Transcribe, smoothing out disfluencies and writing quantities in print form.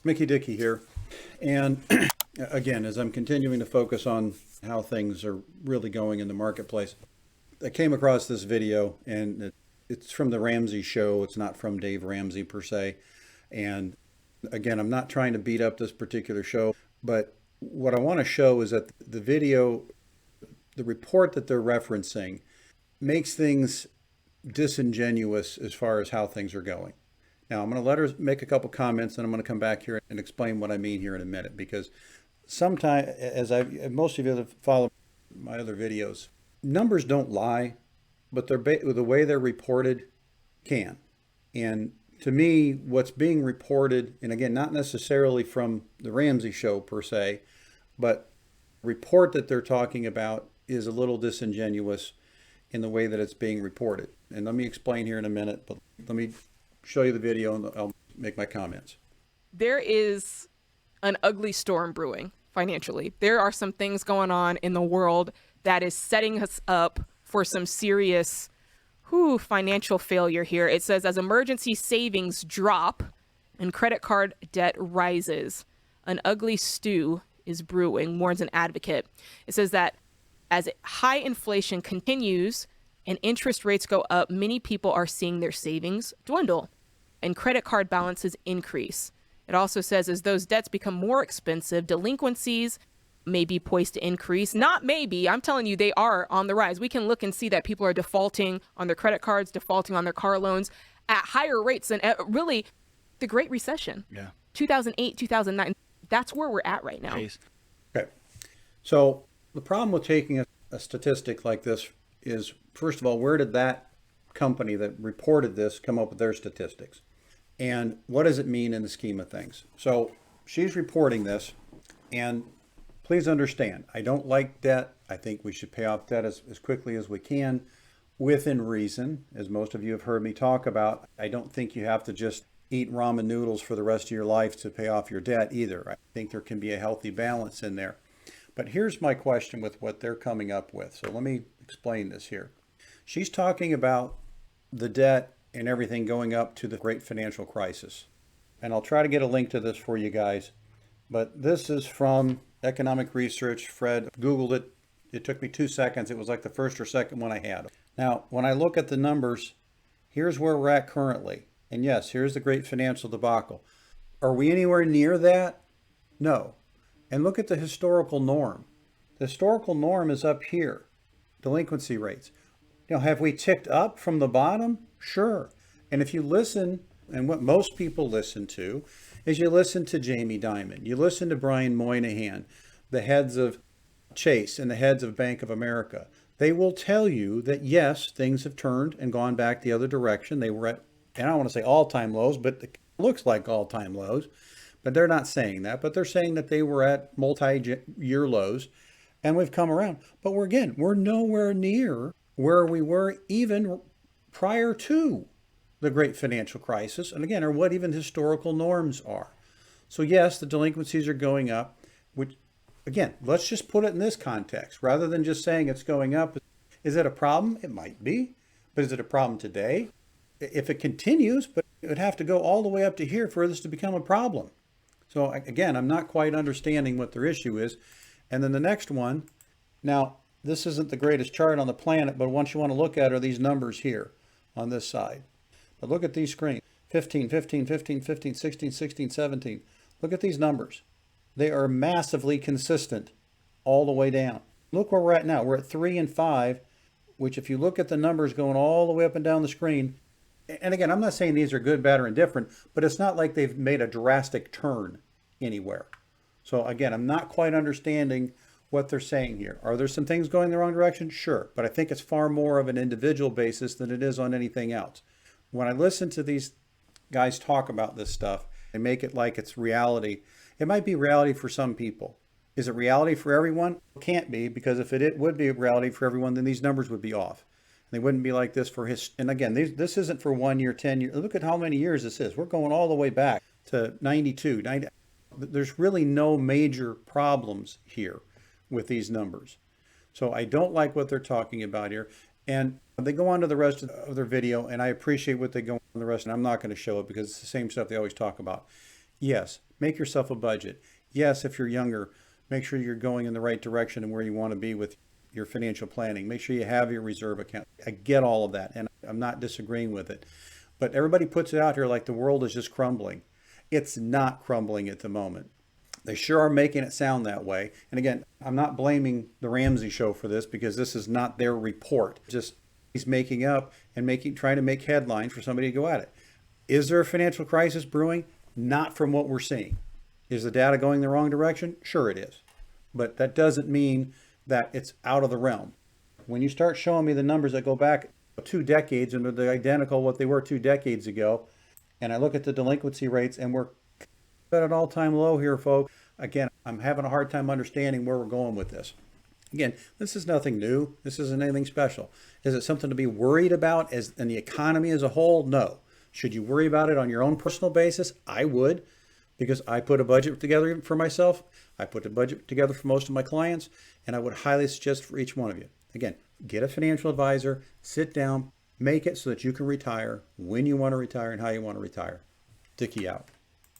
Mickey Dickey here. And again, as I'm continuing to focus on how things are really going in the marketplace, I came across this video and it's from the Ramsey show. It's not from Dave Ramsey per se. And again, I'm not trying to beat up this particular show, but what I want to show is that the video, the report that they're referencing makes things disingenuous as far as how things are going. Now, I'm going to let her make a couple comments, and I'm going to come back here and explain what I mean here in a minute. Because sometimes, most of you that follow my other videos, numbers don't lie, but the way they're reported can. And to me, what's being reported, and again, not necessarily from the Ramsey show per se, but report that they're talking about is a little disingenuous in the way that it's being reported. And let me explain here in a minute, but let me show you the video and I'll make my comments. There is an ugly storm brewing financially. There are some things going on in the world that is setting us up for some serious financial failure here. It says, as emergency savings drop and credit card debt rises, an ugly stew is brewing, warns an advocate. It says that as high inflation continues and interest rates go up, many people are seeing their savings dwindle and credit card balances increase. It also says as those debts become more expensive, delinquencies may be poised to increase. Not maybe, I'm telling you, they are on the rise. We can look and see that people are defaulting on their credit cards, defaulting on their car loans at higher rates than really the Great Recession. Yeah. 2008, 2009. That's where we're at right now. Okay. So the problem with taking a statistic like this is, first of all, where did that company that reported this come up with their statistics? And what does it mean in the scheme of things? So she's reporting this, and please understand, I don't like debt. I think we should pay off debt as quickly as we can within reason, as most of you have heard me talk about. I don't think you have to just eat ramen noodles for the rest of your life to pay off your debt either. I think there can be a healthy balance in there. But here's my question with what they're coming up with. So let me explain this here. She's talking about the debt and everything going up to the great financial crisis. And I'll try to get a link to this for you guys. But this is from Economic Research. Fred Googled it. It took me 2 seconds. It was like the first or second one I had. Now, when I look at the numbers, here's where we're at currently. And yes, here's the great financial debacle. Are we anywhere near that? No. And look at the historical norm. The historical norm is up here. Delinquency rates. Have we ticked up from the bottom? Sure. And if you listen, and what most people listen to, is you listen to Jamie Dimon, you listen to Brian Moynihan, the heads of Chase and the heads of Bank of America. They will tell you that yes, things have turned and gone back the other direction. They were at, and I don't want to say all-time lows, but it looks like all-time lows. But they're not saying that, but they're saying that they were at multi-year lows and we've come around. But we're nowhere near where we were even prior to the great financial crisis, and again, or what even historical norms are. So yes, the delinquencies are going up, which, again, let's just put it in this context, rather than just saying it's going up. Is it a problem? It might be, but is it a problem today? If it continues, but it would have to go all the way up to here for this to become a problem. So again, I'm not quite understanding what their issue is. And then the next one, now, this isn't the greatest chart on the planet, but what you want to look at are these numbers here on this side. But look at these screens, 15, 15, 15, 15, 16, 16, 17. Look at these numbers. They are massively consistent all the way down. Look where we're at now. We're at 3 and 5, which if you look at the numbers going all the way up and down the screen, and again, I'm not saying these are good, bad, or indifferent, but it's not like they've made a drastic turn anywhere. So again, I'm not quite understanding what they're saying here. Are there some things going the wrong direction? Sure. But I think it's far more of an individual basis than it is on anything else. When I listen to these guys talk about this stuff and make it like it's reality, it might be reality for some people. Is it reality for everyone? It can't be, because if it would be a reality for everyone, then these numbers would be off. They wouldn't be like this for his. And again, this isn't for 1 year, 10 years. Look at how many years this is. We're going all the way back to 92, 90. There's really no major problems here with these numbers. So I don't like what they're talking about here. And they go on to the rest of their video, and I appreciate what they go on the rest, and I'm not going to show it because it's the same stuff they always talk about. Yes, make yourself a budget. Yes, if you're younger, make sure you're going in the right direction and where you want to be with your financial planning. Make sure you have your reserve account. I get all of that, and I'm not disagreeing with it. But everybody puts it out here like the world is just crumbling. It's not crumbling at the moment. They sure are making it sound that way. And again, I'm not blaming the Ramsey show for this because this is not their report. Just he's making up and trying to make headlines for somebody to go at it. Is there a financial crisis brewing? Not from what we're seeing. Is the data going the wrong direction? Sure it is. But that doesn't mean that it's out of the realm. When you start showing me the numbers that go back 2 decades and they're identical what they were 2 decades ago, and I look at the delinquency rates and we're at an all-time low here, folks. Again, I'm having a hard time understanding where we're going with this. Again, this is nothing new. This isn't anything special. Is it something to be worried about as in the economy as a whole? No. Should you worry about it on your own personal basis? I would, because I put a budget together for myself. I put a budget together for most of my clients, and I would highly suggest for each one of you. Again, get a financial advisor, sit down, make it so that you can retire when you want to retire and how you want to retire. Dickie out.